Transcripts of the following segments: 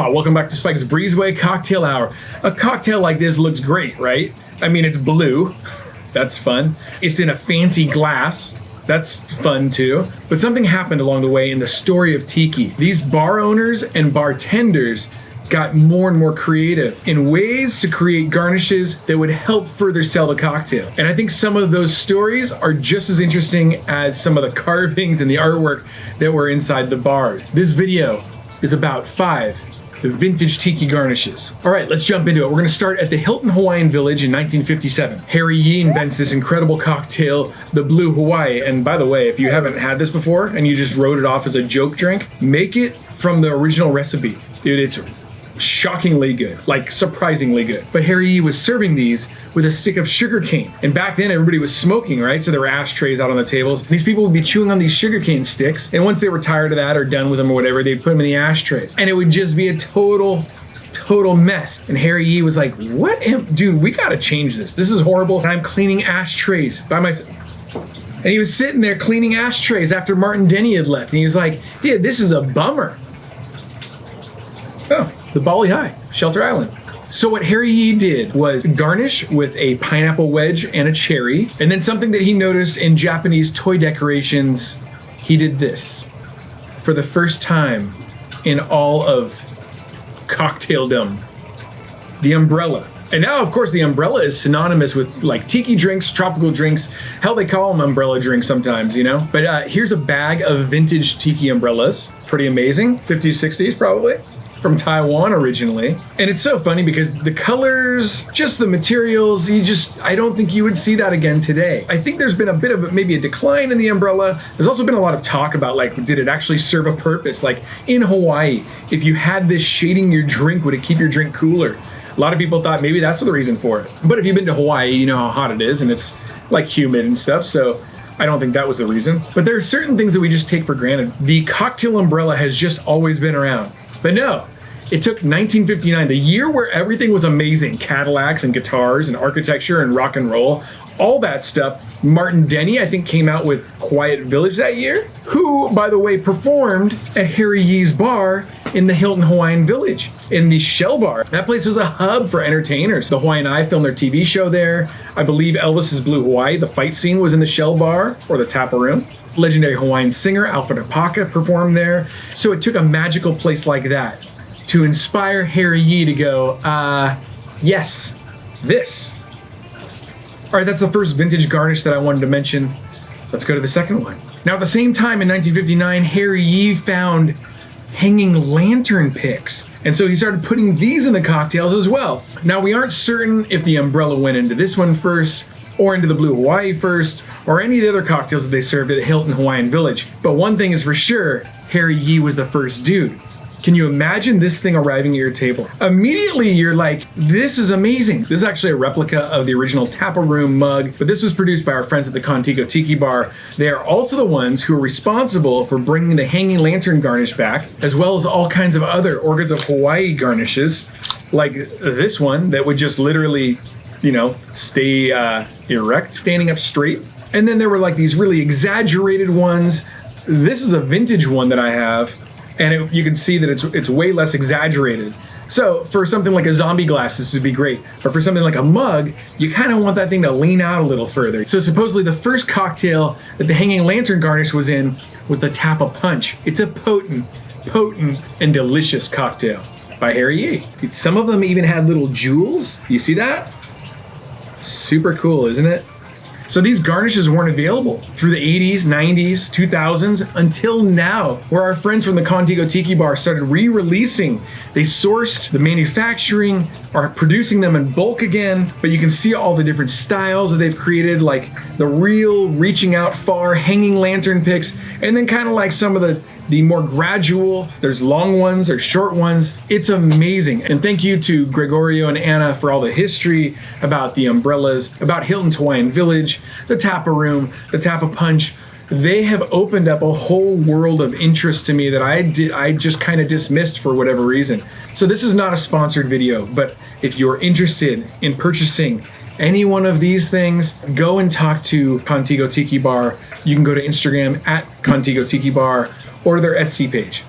Aloha, welcome back to Spike's Breezeway Cocktail Hour. A cocktail like this looks great, right? I mean, it's blue. That's fun. It's in a fancy glass. That's fun too. But something happened along the way in the story of Tiki. These bar owners and bartenders got more and more creative in ways to create garnishes that would help further sell the cocktail. And I think some of those stories are just as interesting as some of the carvings and the artwork that were inside the bar. This video is about 5 vintage tiki garnishes. All right, let's jump into it. We're gonna start at the Hilton Hawaiian Village in 1957. Harry Yee invents this incredible cocktail, the Blue Hawaii. And by the way, if you haven't had this before and you just wrote it off as a joke drink, make it from the original recipe. Dude, it's shockingly good, like surprisingly good. But Harry Yee was serving these with a stick of sugar cane. And back then everybody was smoking, right? So there were ashtrays out on the tables. These people would be chewing on these sugarcane sticks. And once they were tired of that or done with them or whatever, they'd put them in the ashtrays. And it would just be a total mess. And Harry Yee was like, dude, we gotta change this. This is horrible. And I'm cleaning ashtrays by myself. And he was sitting there cleaning ashtrays after Martin Denny had left. And he was like, dude, this is a bummer. Oh, the Bali High, Shelter Island. So what Harry Yee did was garnish with a pineapple wedge and a cherry, and then something that he noticed in Japanese toy decorations, he did this. For the first time in all of cocktaildom, the umbrella. And now, of course, the umbrella is synonymous with like tiki drinks, tropical drinks. Hell, they call them umbrella drinks sometimes, you know? But here's a bag of vintage tiki umbrellas. Pretty amazing, 50s, 60s probably. From Taiwan originally. And it's so funny because the colors, just the materials, I don't think you would see that again today. I think there's been a bit of maybe a decline in the umbrella. There's also been a lot of talk about like, did it actually serve a purpose? Like in Hawaii, if you had this shading your drink, would it keep your drink cooler? A lot of people thought maybe that's the reason for it. But if you've been to Hawaii, you know how hot it is and it's like humid and stuff. So I don't think that was the reason. But there are certain things that we just take for granted. The cocktail umbrella has just always been around. But no, it took 1959, the year where everything was amazing, Cadillacs and guitars and architecture and rock and roll, all that stuff. Martin Denny, I think, came out with Quiet Village that year, who, by the way, performed at Harry Yee's bar in the Hilton Hawaiian Village, in the Shell Bar. That place was a hub for entertainers. The Hawaiian Eye filmed their TV show there. I believe Elvis's Blue Hawaii, the fight scene was in the Shell Bar, or the Tapa Room. Legendary Hawaiian singer Alfred Apaka performed there. So it took a magical place like that to inspire Harry Yee to go, yes, this. All right, that's the first vintage garnish that I wanted to mention. Let's go to the second one. Now, at the same time in 1959, Harry Yee found hanging lantern picks. And so he started putting these in the cocktails as well. Now, we aren't certain if the umbrella went into this one first, or into the Blue Hawaii first, or any of the other cocktails that they served at the Hilton Hawaiian Village. But one thing is for sure, Harry Yee was the first dude. Can you imagine this thing arriving at your table? Immediately you're like, this is amazing. This is actually a replica of the original Tapa Room mug, but this was produced by our friends at the Contigo Tiki Bar. They are also the ones who are responsible for bringing the hanging lantern garnish back, as well as all kinds of other Orchids of Hawaii garnishes, like this one that would just literally, you know, stay erect, standing up straight. And then there were like these really exaggerated ones. This is a vintage one that I have. And you can see that it's way less exaggerated. So for something like a zombie glass, this would be great. But for something like a mug, you kind of want that thing to lean out a little further. So supposedly the first cocktail that the hanging lantern garnish was in was the Tapa Punch. It's a potent, and delicious cocktail by Harry Yee. Some of them even had little jewels. You see that? Super cool, isn't it? So these garnishes weren't available through the 80s, 90s, 2000s until now, where our friends from the Contigo Tiki Bar started re-releasing. They sourced the manufacturing, are producing them in bulk again, but you can see all the different styles that they've created, like the real reaching out far hanging lantern picks, and then kind of like some of the more gradual, there's long ones, there's short ones. It's amazing. And thank you to Gregorio and Anna for all the history about the umbrellas, about Hilton's Hawaiian Village, the Tapa Room, the Tapa Punch. They have opened up a whole world of interest to me that I just kind of dismissed for whatever reason. So this is not a sponsored video, but if you're interested in purchasing any one of these things, go and talk to Contigo Tiki Bar. You can go to Instagram at Contigo Tiki Bar or their Etsy page.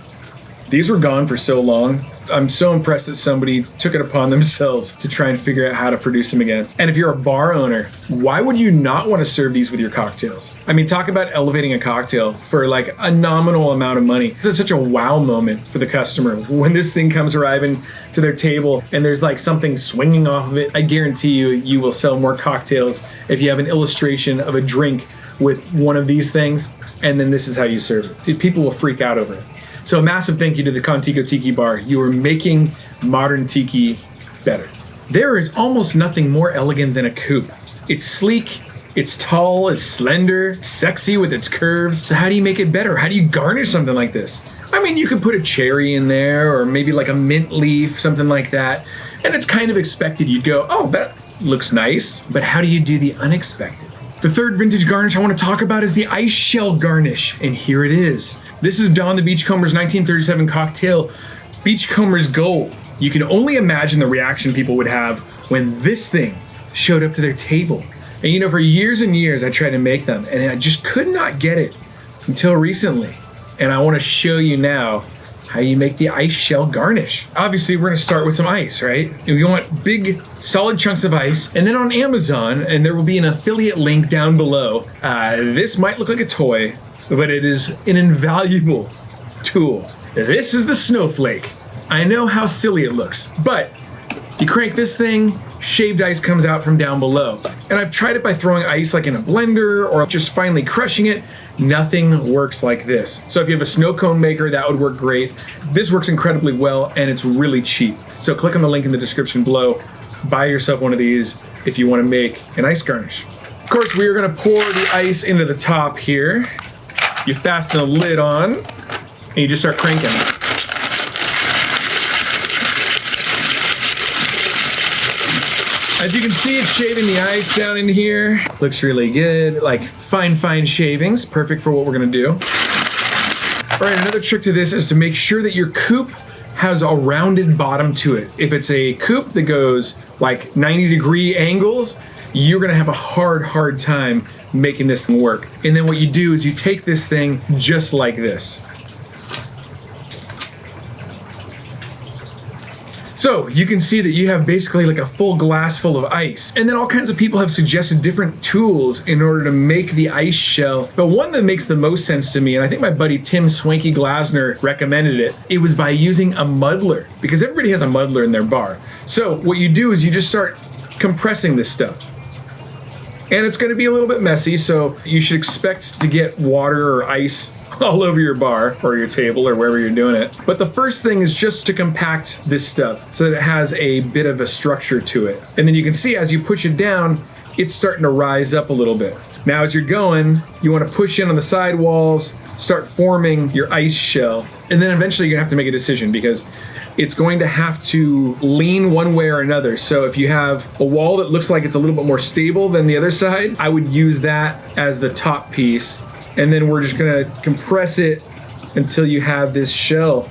These were gone for so long. I'm so impressed that somebody took it upon themselves to try and figure out how to produce them again. And if you're a bar owner, why would you not want to serve these with your cocktails? I mean, talk about elevating a cocktail for like a nominal amount of money. It's such a wow moment for the customer when this thing comes arriving to their table and there's like something swinging off of it. I guarantee you, you will sell more cocktails if you have an illustration of a drink with one of these things, and then this is how you serve it. Dude, people will freak out over it. So a massive thank you to the Contigo Tiki Bar. You are making modern tiki better. There is almost nothing more elegant than a coupe. It's sleek, it's tall, it's slender, it's sexy with its curves. So how do you make it better? How do you garnish something like this? I mean, you could put a cherry in there or maybe like a mint leaf, something like that. And it's kind of expected. You'd go, oh, that looks nice. But how do you do the unexpected? The third vintage garnish I want to talk about is the ice shell garnish. And here it is. This is Don the Beachcomber's 1937 cocktail, Beachcomber's Gold. You can only imagine the reaction people would have when this thing showed up to their table. And you know, for years and years, I tried to make them, and I just could not get it until recently. And I want to show you now how you make the ice shell garnish. Obviously, we're going to start with some ice, right? And we want big, solid chunks of ice. And then on Amazon, and there will be an affiliate link down below, this might look like a toy, but it is an invaluable tool. This is the snowflake. I know how silly it looks, but you crank this thing, shaved ice comes out from down below. And I've tried it by throwing ice like in a blender or just finely crushing it. Nothing works like this. So if you have a snow cone maker, that would work great. This works incredibly well and it's really cheap. So click on the link in the description below. Buy yourself one of these if you want to make an ice garnish. Of course, we are going to pour the ice into the top here. You fasten the lid on, and you just start cranking. As you can see, it's shaving the ice down in here. Looks really good, like fine shavings, perfect for what we're gonna do. All right, another trick to this is to make sure that your coupe has a rounded bottom to it. If it's a coupe that goes like 90-degree angles, you're gonna have a hard time making this thing work. And then what you do is you take this thing just like this. So you can see that you have basically like a full glass full of ice. And then all kinds of people have suggested different tools in order to make the ice shell. But one that makes the most sense to me, and I think my buddy Tim Swanky Glasner recommended it, it was by using a muddler, because everybody has a muddler in their bar. So what you do is you just start compressing this stuff. And it's going to be a little bit messy, so you should expect to get water or ice all over your bar or your table or wherever you're doing it. But the first thing is just to compact this stuff so that it has a bit of a structure to it. And then you can see as you push it down, it's starting to rise up a little bit. Now as you're going, you want to push in on the side walls, start forming your ice shell, and then eventually you're going to have to make a decision because it's going to have to lean one way or another. So if you have a wall that looks like it's a little bit more stable than the other side, I would use that as the top piece. And then we're just gonna compress it until you have this shell.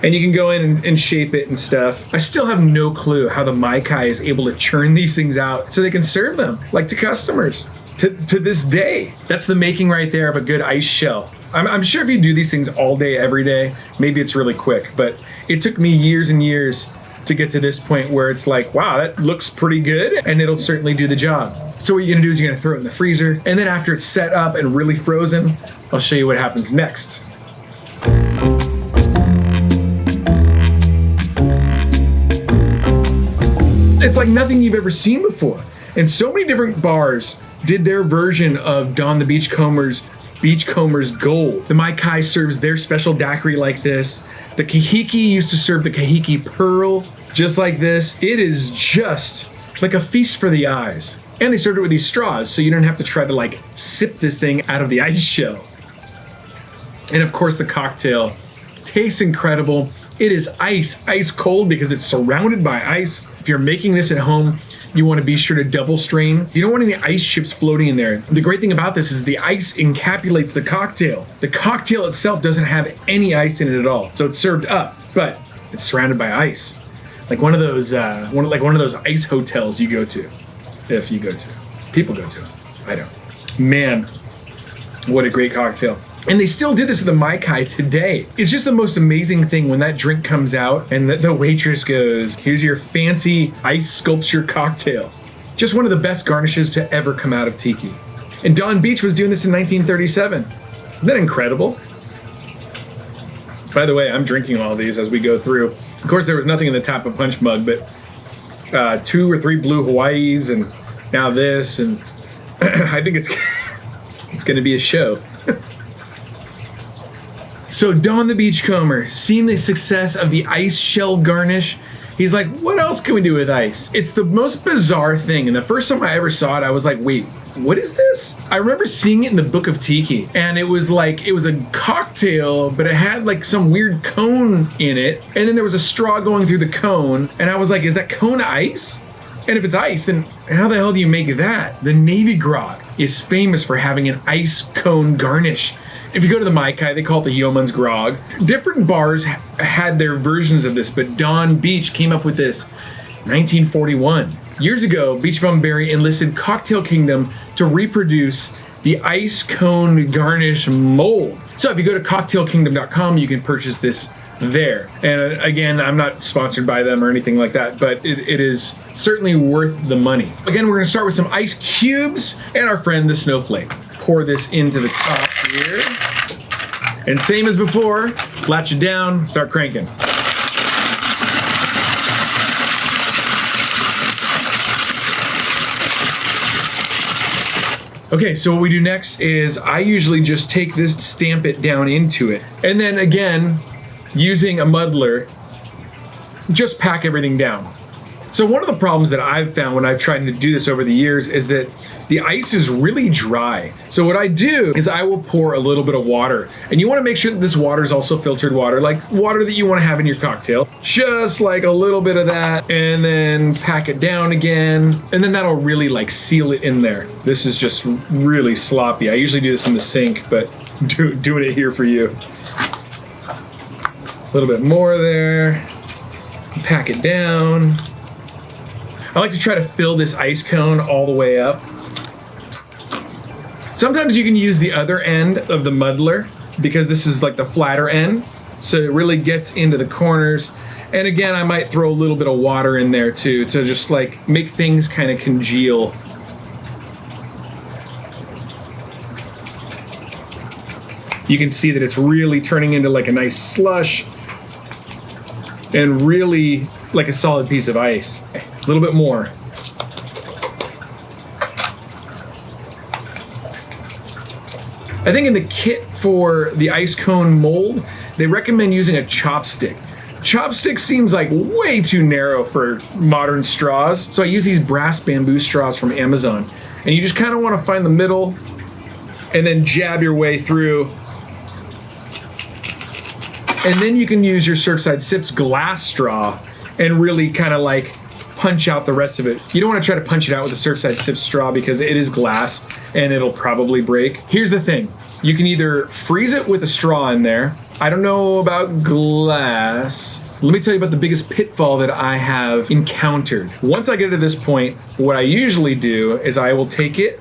And you can go in and shape it and stuff. I still have no clue how the Maikai is able to churn these things out so they can serve them, like to customers, to this day. That's the making right there of a good ice shell. I'm sure if you do these things all day, every day, maybe it's really quick, but it took me years and years to get to this point where it's like, wow, that looks pretty good, and it'll certainly do the job. So what you're gonna do is you're gonna throw it in the freezer, and then after it's set up and really frozen, I'll show you what happens next. It's like nothing you've ever seen before. And so many different bars did their version of Don the Beachcomber's Gold. The Maikai serves their special daiquiri like this. The Kahiki used to serve the Kahiki Pearl just like this. It is just like a feast for the eyes. And they served it with these straws, so you don't have to try to like sip this thing out of the ice shell. And of course the cocktail tastes incredible. It is ice cold because it's surrounded by ice. If you're making this at home, you want to be sure to double strain. You don't want any ice chips floating in there. The great thing about this is the ice encapsulates the cocktail. The cocktail itself doesn't have any ice in it at all. So it's served up, but it's surrounded by ice. Like one of those ice hotels you go to. If you go to. People go to. I don't. Man, what a great cocktail. And they still did this at the Mai Kai today. It's just the most amazing thing when that drink comes out and the waitress goes, here's your fancy ice sculpture cocktail. Just one of the best garnishes to ever come out of Tiki. And Don Beach was doing this in 1937. Isn't that incredible? By the way, I'm drinking all these as we go through. Of course, there was nothing in the Tap of Punch mug, but 2 or 3 blue Hawaiis and now this, and I think it's going to be a show. So Don the Beachcomber, seeing the success of the ice shell garnish, he's like, what else can we do with ice? It's the most bizarre thing. And the first time I ever saw it, I was like, wait, what is this? I remember seeing it in the Book of Tiki, and it was a cocktail, but it had like some weird cone in it. And then there was a straw going through the cone. And I was like, is that cone ice? And if it's ice, then how the hell do you make that? The Navy grog is famous for having an ice cone garnish. If you go to the Mai Kai, they call it the Yeoman's Grog. Different bars had their versions of this, but Don Beach came up with this 1941. Years ago, Beach Bum Berry enlisted Cocktail Kingdom to reproduce the ice cone garnish mold. So if you go to cocktailkingdom.com, you can purchase this there. And again, I'm not sponsored by them or anything like that, but it is certainly worth the money. Again, we're gonna start with some ice cubes and our friend the snowflake. Pour this into the top here. And same as before, latch it down, start cranking. Okay, so what we do next is I usually just take this, stamp it down into it. And then again, using a muddler, just pack everything down. So one of the problems that I've found when I've tried to do this over the years is that the ice is really dry. So what I do is I will pour a little bit of water, and you want to make sure that this water is also filtered water, like water that you want to have in your cocktail. Just like a little bit of that, and then pack it down again, and then that'll really like seal it in there. This is just really sloppy. I usually do this in the sink, but doing it here for you. A little bit more there. Pack it down. I like to try to fill this ice cone all the way up. Sometimes you can use the other end of the muddler because this is like the flatter end, so it really gets into the corners. And again, I might throw a little bit of water in there too to just like make things kind of congeal. You can see that it's really turning into like a nice slush and really like a solid piece of ice. A little bit more. I think in the kit for the ice cone mold, they recommend using a chopstick. Chopstick seems like way too narrow for modern straws, so I use these brass bamboo straws from Amazon. And you just kind of want to find the middle and then jab your way through. And then you can use your Surfside Sips glass straw and really kind of like punch out the rest of it. You don't want to try to punch it out with a Surfside Sips straw because it is glass and it'll probably break. Here's the thing. You can either freeze it with a straw in there. I don't know about glass. Let me tell you about the biggest pitfall that I have encountered. Once I get to this point, what I usually do is I will take it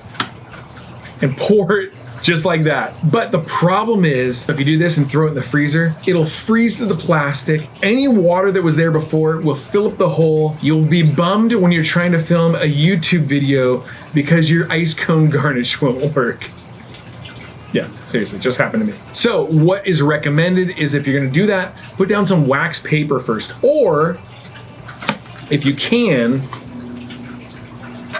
and pour it just like that. But the problem is, if you do this and throw it in the freezer, it'll freeze to the plastic. Any water that was there before will fill up the hole. You'll be bummed when you're trying to film a YouTube video because your ice cone garnish won't work. Yeah, seriously, just happened to me. So what is recommended is if you're gonna do that, put down some wax paper first, or if you can,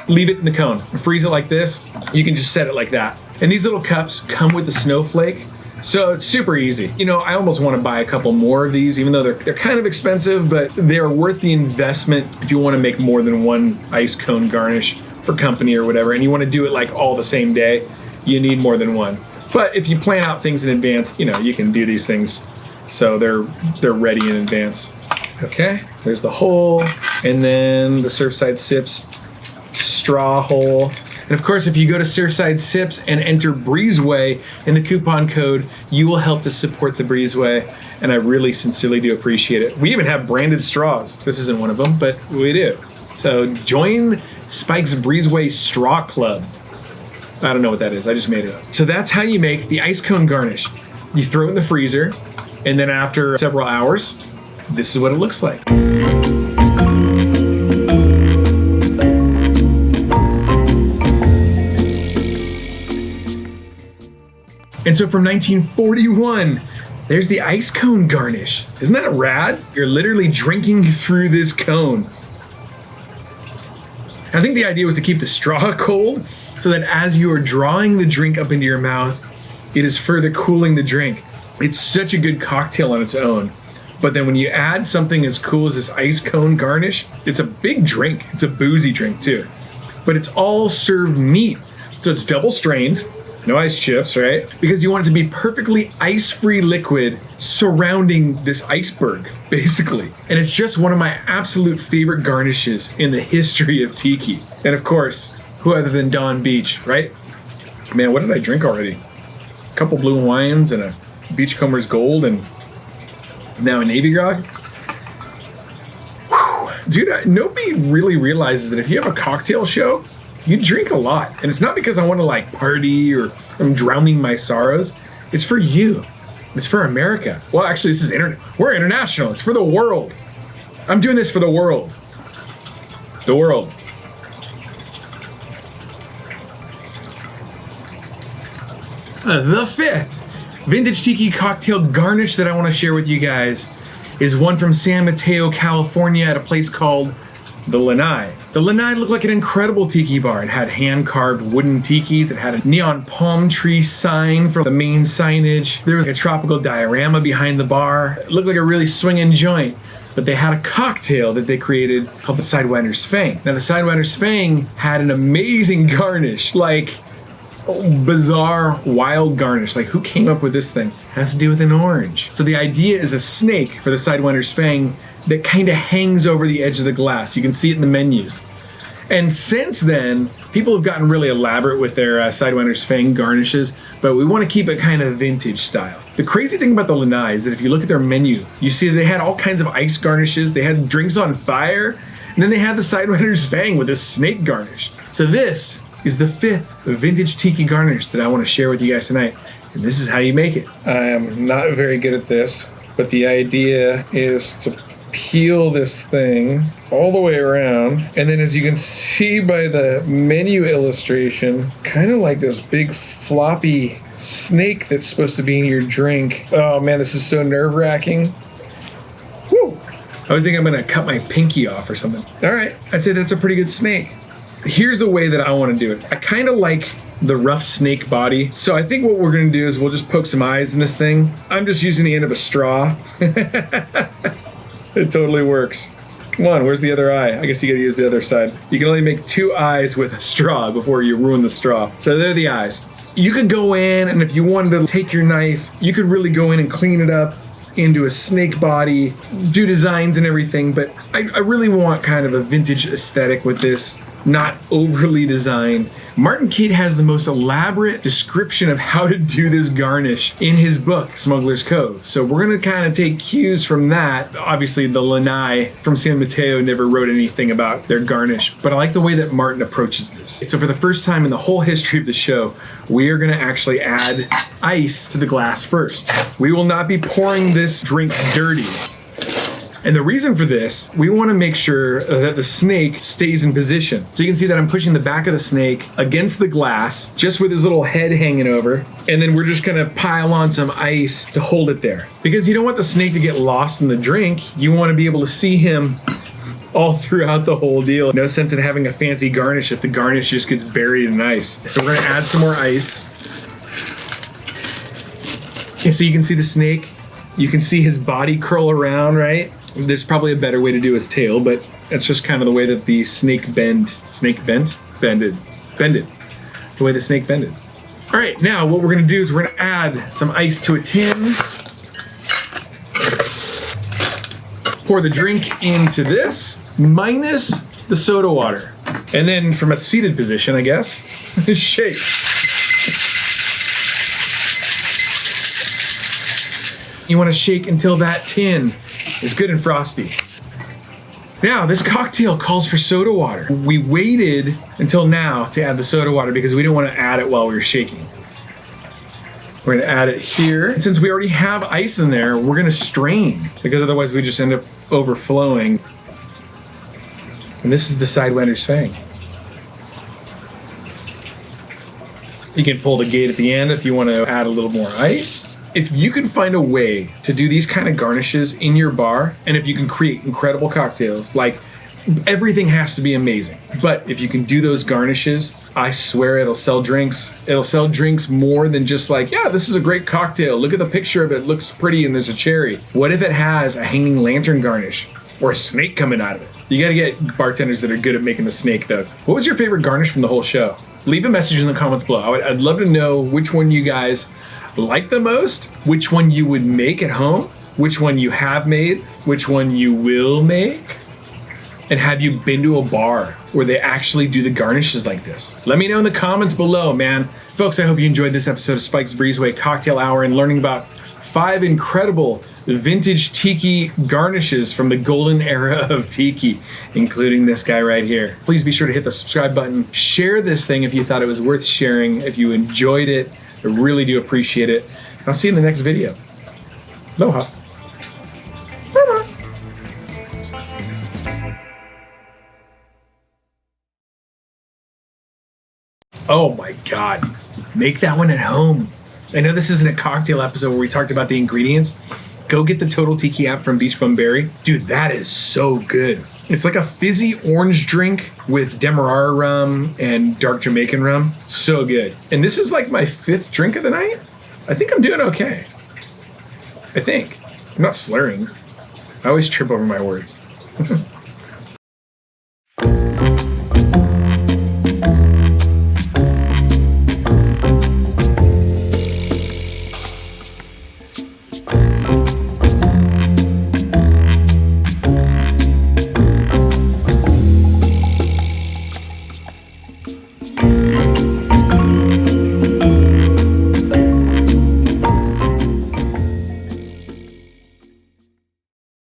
leave it in the cone and freeze it like this. You can just set it like that. And these little cups come with the snowflake, so it's super easy. You know, I almost want to buy a couple more of these, even though they're kind of expensive, but they're worth the investment if you want to make more than one ice cone garnish for company or whatever, and you want to do it like all the same day, you need more than one. But if you plan out things in advance, you know, you can do these things so they're ready in advance. Okay, there's the hole, and then the Surfside Sips straw hole. And of course, if you go to Surfside Sips and enter Breezeway in the coupon code, you will help to support the Breezeway, and I really sincerely do appreciate it. We even have branded straws. This isn't one of them, but we do. So join Spike's Breezeway Straw Club. I don't know what that is. I just made it up. So that's how you make the ice cone garnish. You throw it in the freezer, and then after several hours, this is what it looks like. And so from 1941, there's the ice cone garnish. Isn't that rad? You're literally drinking through this cone. I think the idea was to keep the straw cold so that as you are drawing the drink up into your mouth, it is further cooling the drink. It's such a good cocktail on its own. But then when you add something as cool as this ice cone garnish, it's a big drink. It's a boozy drink too. But it's all served neat. So it's double strained. No ice chips, right? Because you want it to be perfectly ice-free liquid surrounding this iceberg, basically. And it's just one of my absolute favorite garnishes in the history of Tiki. And of course, who other than Don Beach, right? Man, what did I drink already? A couple Blue Hawaiians and a Beachcomber's Gold and now a Navy Grog. Whew. Dude, nobody really realizes that if you have a cocktail show, you drink a lot. And it's not because I want to like party or I'm drowning my sorrows. It's for you. It's for America. Well, actually, this is we're international. It's for the world. I'm doing this for the world. The world. The fifth vintage tiki cocktail garnish that I want to share with you guys is one from San Mateo, California at a place called the Lanai. The Lanai looked like an incredible tiki bar. It had hand-carved wooden tikis. It had a neon palm tree sign for the main signage. There was a tropical diorama behind the bar. It looked like a really swinging joint. But they had a cocktail that they created called the Sidewinder's Fang. Now the Sidewinder's Fang had an amazing garnish, like bizarre, wild garnish. Like who came up with this thing? It has to do with an orange. So the idea is a snake for the Sidewinder's Fang that kind of hangs over the edge of the glass. You can see it in the menus. And since then, people have gotten really elaborate with their Sidewinder's Fang garnishes, but we want to keep it kind of vintage style. The crazy thing about the Lanai is that if you look at their menu, you see that they had all kinds of ice garnishes, they had drinks on fire, and then they had the Sidewinder's Fang with a snake garnish. So this is the fifth vintage tiki garnish that I want to share with you guys tonight, and this is how you make it. I am not very good at this, but the idea is to peel this thing all the way around, and then as you can see by the menu illustration, kind of like this big floppy snake that's supposed to be in your drink. Oh man, this is so nerve-wracking. Woo! I was thinking I'm gonna cut my pinky off or something. All right, I'd say that's a pretty good snake. Here's the way that I want to do it. I kind of like the rough snake body, so I think what we're gonna do is we'll just poke some eyes in this thing. I'm just using the end of a straw. It totally works. Come on, where's the other eye? I guess you gotta use the other side. You can only make 2 eyes with a straw before you ruin the straw. So they're the eyes. You could go in, and if you wanted to take your knife, you could really go in and clean it up into a snake body, do designs and everything, but I really want kind of a vintage aesthetic with this, not overly designed. Martin Cate has the most elaborate description of how to do this garnish in his book, Smuggler's Cove. So we're gonna kind of take cues from that. Obviously the Lanai from San Mateo never wrote anything about their garnish, but I like the way that Martin approaches this. So for the first time in the whole history of the show, we are gonna actually add ice to the glass first. We will not be pouring this drink dirty. And the reason for this, we want to make sure that the snake stays in position. So you can see that I'm pushing the back of the snake against the glass, just with his little head hanging over. And then we're just going to pile on some ice to hold it there. Because you don't want the snake to get lost in the drink. You want to be able to see him all throughout the whole deal. No sense in having a fancy garnish if the garnish just gets buried in ice. So we're going to add some more ice. Okay, so you can see the snake. You can see his body curl around, right? There's probably a better way to do his tail, but it's just kind of the way that the snake bended. It's the way the snake bended. All right, now what we're gonna do is we're gonna add some ice to a tin. Pour the drink into this, minus the soda water. And then from a seated position, I guess, shake. You wanna shake until that tin is good and frosty. Now, this cocktail calls for soda water. We waited until now to add the soda water because we didn't want to add it while we were shaking. We're gonna add it here. And since we already have ice in there, we're gonna strain because otherwise we just end up overflowing. And this is the Sidewinder's fang. You can pull the gate at the end if you want to add a little more ice. If you can find a way to do these kind of garnishes in your bar, and if you can create incredible cocktails, like everything has to be amazing. But if you can do those garnishes, I swear it'll sell drinks. It'll sell drinks more than just like, yeah, this is a great cocktail. Look at the picture of it. It looks pretty and there's a cherry. What if it has a hanging lantern garnish or a snake coming out of it? You got to get bartenders that are good at making the snake though. What was your favorite garnish from the whole show? Leave a message in the comments below. I'd love to know which one you guys like the most, which one you would make at home, which one you have made, which one you will make. And have you been to a bar where they actually do the garnishes like this? Let me know in the comments below, man. Folks, I hope you enjoyed this episode of Spike's Breezeway Cocktail Hour and learning about 5 incredible vintage Tiki garnishes from the golden era of Tiki, including this guy right here. Please be sure to hit the subscribe button. Share this thing if you thought it was worth sharing, if you enjoyed it. I really do appreciate it. I'll see you in the next video. Aloha. Oh my God, make that one at home. I know this isn't a cocktail episode where we talked about the ingredients. Go get the Total Tiki app from Beach Bum Berry. Dude, that is so good. It's like a fizzy orange drink with Demerara rum and dark Jamaican rum. So good. And this is like my 5th drink of the night. I think I'm doing okay. I think. I'm not slurring. I always trip over my words.